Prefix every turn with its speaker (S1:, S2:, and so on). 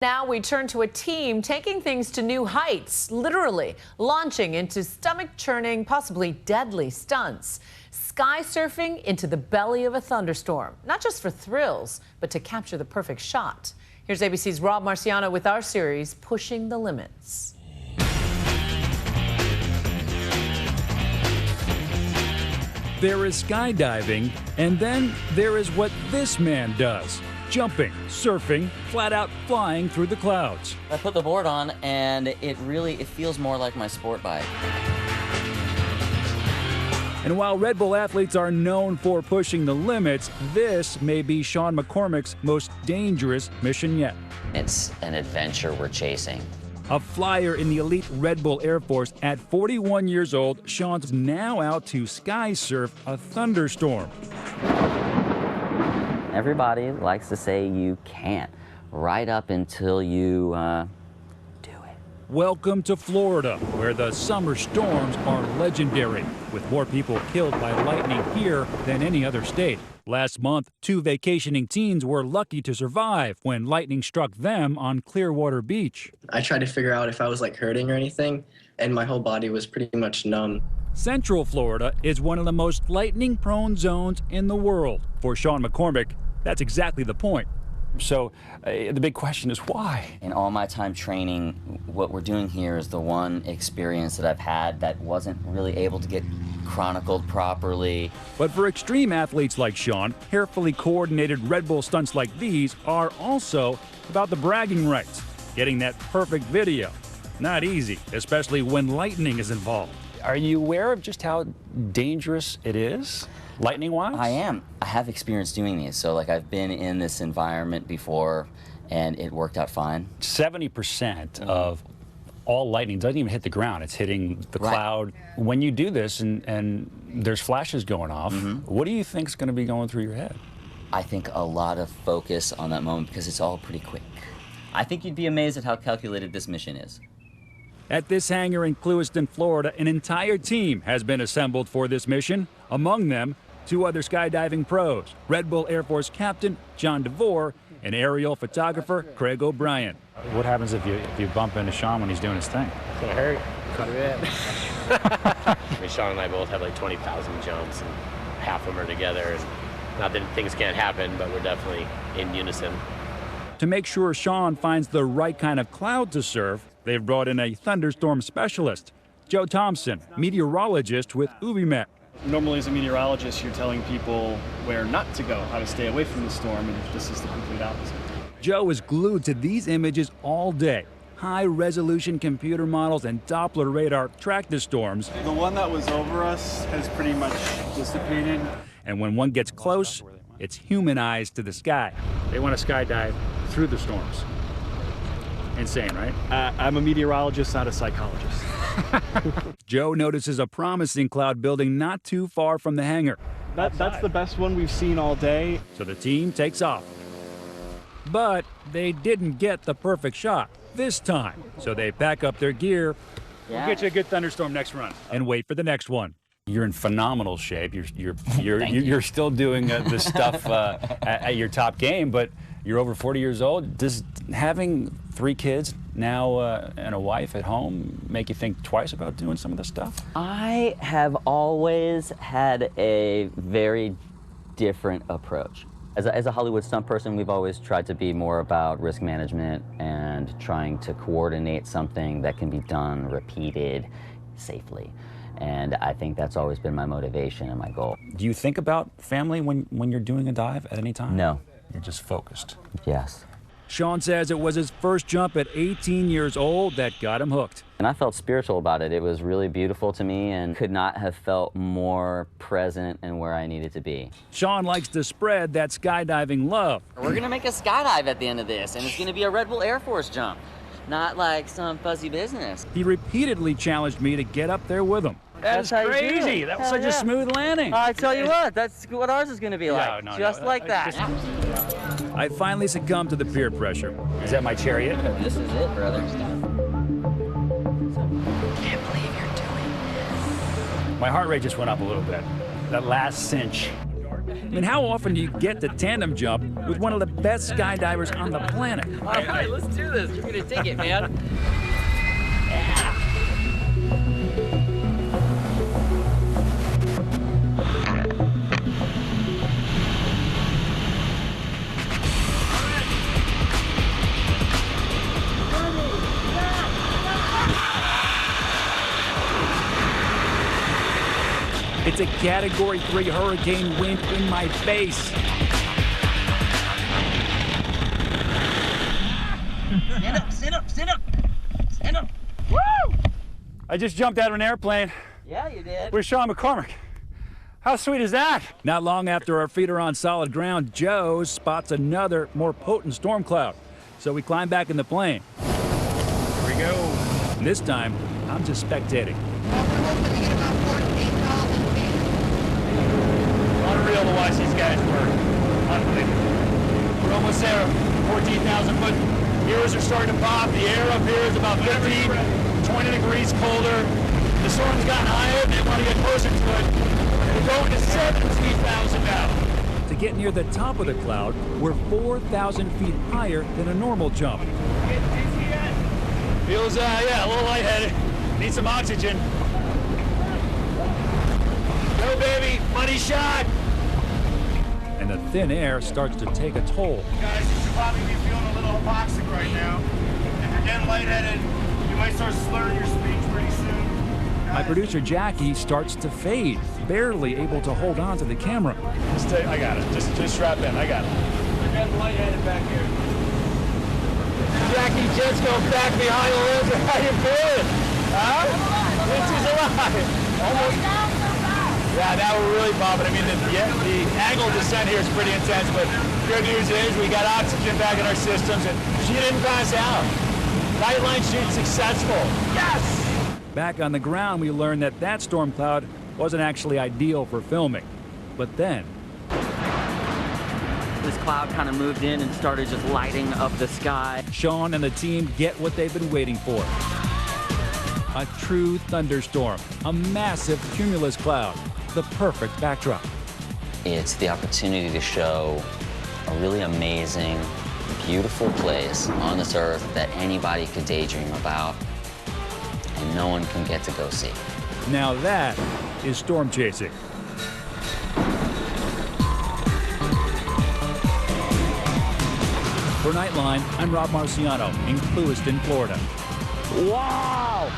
S1: Now we turn to a team taking things to new heights, literally launching into stomach-churning, possibly deadly stunts. Skysurfing into the belly of a thunderstorm, not just for thrills, but to capture the perfect shot. Here's ABC's Rob Marciano with our series, Pushing the Limits.
S2: There is skydiving, and then there is what this man does. Jumping, surfing, flat out flying through the clouds.
S3: I put the board on and it feels more like my sport bike.
S2: And while Red Bull athletes are known for pushing the limits, this may be Sean MacCormac's most dangerous mission yet.
S3: It's an adventure we're chasing.
S2: A flyer in the elite Red Bull Air Force at 41 years old, Sean's now out to sky surf a thunderstorm.
S3: Everybody likes to say you can't, right up until you do it.
S2: Welcome to Florida, where the summer storms are legendary, with more people killed by lightning here than any other state. Last month, 2 vacationing teens were lucky to survive when lightning struck them on Clearwater Beach.
S4: I tried to figure out if I was hurting or anything, and my whole body was pretty much numb.
S2: Central Florida is one of the most lightning-prone zones in the world. For Sean MacCormac, that's exactly the point.
S5: So the big question is why?
S3: In all my time training, what we're doing here is the one experience that I've had that wasn't really able to get chronicled properly.
S2: But for extreme athletes like Sean, carefully coordinated Red Bull stunts like these are also about the bragging rights, getting that perfect video. Not easy, especially when lightning is involved.
S5: Are you aware of just how dangerous it is, lightning-wise?
S3: I am. I have experience doing these, so I've been in this environment before, and it worked out fine.
S5: 70% of all lightning doesn't even hit the ground. It's hitting the cloud. When you do this and there's flashes going off, what do you think is going to be going through your head?
S3: I think a lot of focus on that moment because it's all pretty quick. I think you'd be amazed at how calculated this mission is.
S2: At this hangar in Clewiston, Florida, an entire team has been assembled for this mission. Among them, 2 other skydiving pros, Red Bull Air Force Captain John DeVore and aerial photographer Craig O'Brien.
S5: What happens if you bump into Sean when he's doing his thing?
S6: It's gonna hurt quite a bit. I mean, Sean and I both have 20,000 jumps, and half of them are together. And not that things can't happen, but we're definitely in unison.
S2: To make sure Sean finds the right kind of cloud to surf, they've brought in a thunderstorm specialist, Joe Thompson, meteorologist with UbiMet.
S7: Normally as a meteorologist, you're telling people where not to go, how to stay away from the storm, and this is the complete opposite.
S2: Joe is glued to these images all day. High-resolution computer models and Doppler radar track the storms.
S7: The one that was over us has pretty much dissipated.
S2: And when one gets close, it's humanized to the sky.
S5: They want to skydive through the storms. Insane, right?
S7: I'm a meteorologist, not a psychologist.
S2: Joe notices a promising cloud building not too far from the hangar.
S7: That's the best one we've seen all day.
S2: So the team takes off. But they didn't get the perfect shot this time. So they pack up their gear.
S5: We'll get you a good thunderstorm next run.
S2: And wait for the next one.
S5: You're in phenomenal shape. You're still doing the stuff at your top game, but you're over 40 years old. Does having 3 kids now and a wife at home make you think twice about doing some of this stuff?
S3: I have always had a very different approach. As a Hollywood stunt person, we've always tried to be more about risk management and trying to coordinate something that can be done, repeated, safely. And I think that's always been my motivation and my goal.
S5: Do you think about family when you're doing a dive at any time?
S3: No.
S5: You're just focused.
S3: Yes.
S2: Sean says it was his first jump at 18 years old that got him hooked.
S3: And I felt spiritual about it. It was really beautiful to me and could not have felt more present and where I needed to be.
S2: Sean likes to spread that skydiving love.
S3: We're gonna make a skydive at the end of this, and it's gonna be a Red Bull Air Force jump, not like some fuzzy business.
S2: He repeatedly challenged me to get up there with him.
S3: That's crazy.
S5: That was such a smooth landing.
S3: I tell you what, that's what ours is gonna be like. Just like that.
S2: I finally succumbed to the peer pressure.
S5: Is that my chariot?
S3: This is it, brother.
S1: Can't believe you're doing this.
S5: My heart rate just went up a little bit. That last cinch.
S2: I mean, how often do you get to tandem jump with one of the best skydivers on the planet?
S8: All right, let's do this. You're gonna dig it, man.
S2: It's a Category 3 hurricane wind in my face.
S8: Stand up.
S5: Woo! I just jumped out of an airplane
S8: Yeah, you did.
S5: with Sean MacCormac. How sweet is that?
S2: Not long after our feet are on solid ground, Joe spots another, more potent storm cloud. So we climb back in the plane.
S5: Here we go.
S2: And this time, I'm just spectating.
S5: Unreal to watch these guys work. Unbelievable. We're almost there. 14,000 foot. Heroes are starting to pop. The air up here is about 15, 20 degrees colder. The storm's gotten higher. They want to get closer to it. We're going to 17,000 now.
S2: To get near the top of the cloud, we're 4,000 feet higher than a normal jump.
S5: Feels, yeah, a little lightheaded. Need some oxygen. Go, baby. Money shot.
S2: And the thin air starts to take a toll.
S9: Guys, you should probably be feeling a little hypoxic right now. If you're getting lightheaded, you might start slurring your speech pretty soon.
S2: My producer Jackie starts to fade, barely able to hold on to the camera.
S5: I got it. Just strap in. I got it.
S9: You're getting lightheaded back here.
S5: Jackie Jetsko back behind the lens. How you feeling? Huh? This is alive. Almost. Yeah, now we're really popping. I mean, the angle descent here is pretty intense, but good news is we got oxygen back in our systems, and she didn't pass out. Nightline shoot successful. Yes!
S2: Back on the ground, we learned that that storm cloud wasn't actually ideal for filming. But then,
S8: This cloud kind of moved in and started just lighting up the sky.
S2: Sean and the team get what they've been waiting for. A true thunderstorm, a massive cumulus cloud, the perfect backdrop.
S3: It's the opportunity to show a really amazing, beautiful place on this earth that anybody could daydream about, and no one can get to go see.
S2: Now that is storm chasing. For Nightline, I'm Rob Marciano in Clewiston, Florida.
S5: Wow!